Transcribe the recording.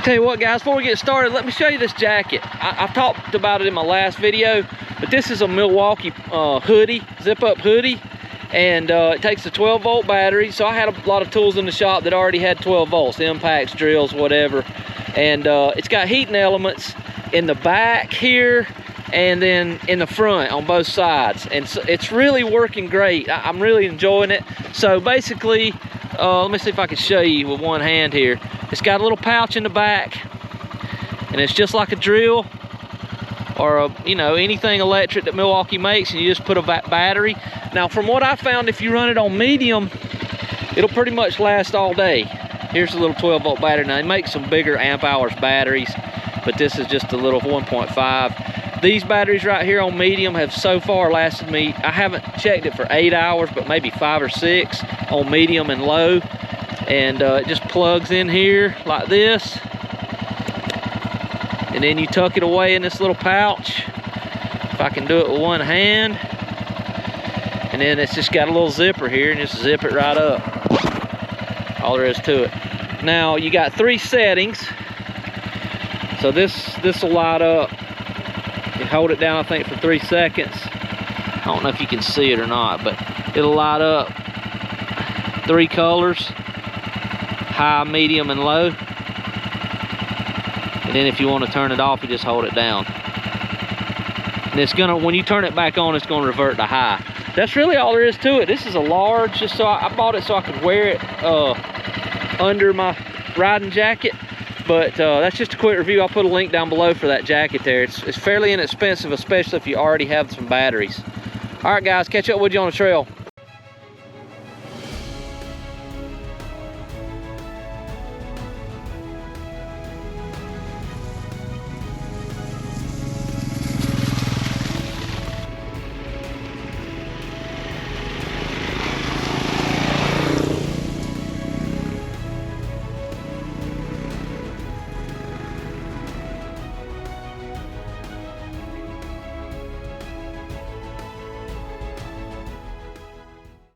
Tell you what, guys, before we get started, let me show you this jacket. I talked about it in my last video, but this is a Milwaukee hoodie, zip-up hoodie, and it takes a 12-volt battery. So I had a lot of tools in the shop that already had 12 volts, impacts, drills, whatever. And it's got heating elements in the back here and then in the front on both sides. And so it's really working great. I'm really enjoying it. So basically, let me see if I can show you with one hand here. It's got a little pouch in the back, and it's just like a drill or you know, anything electric that Milwaukee makes, and you just put a battery. Now, from what I found, if you run it on medium, it'll pretty much last all day. Here's a little 12-volt battery. Now, they make some bigger amp hours batteries, but this is just a little 1.5. These batteries right here on medium have so far lasted me, I haven't checked it for 8 hours, but maybe 5 or 6 on medium and low. And it just plugs in here like this. And then you tuck it away in this little pouch. If I can do it with one hand. And then it's just got a little zipper here, and just zip it right up. All there is to it. Now, you got 3 settings. So this will light up. You hold it down, I think, for 3 seconds. I don't know if you can see it or not, but it'll light up 3 colors: high, medium, and low. And then if you want to turn it off, you just hold it down. And it's gonna, when you turn it back on, it's gonna revert to high. That's really all there is to it. This is a large, just so I bought it so I could wear it under my riding jacket. But that's just a quick review. I'll put a link down below for that jacket there. It's fairly inexpensive, especially if you already have some batteries. All right, guys, catch up with you on the trail.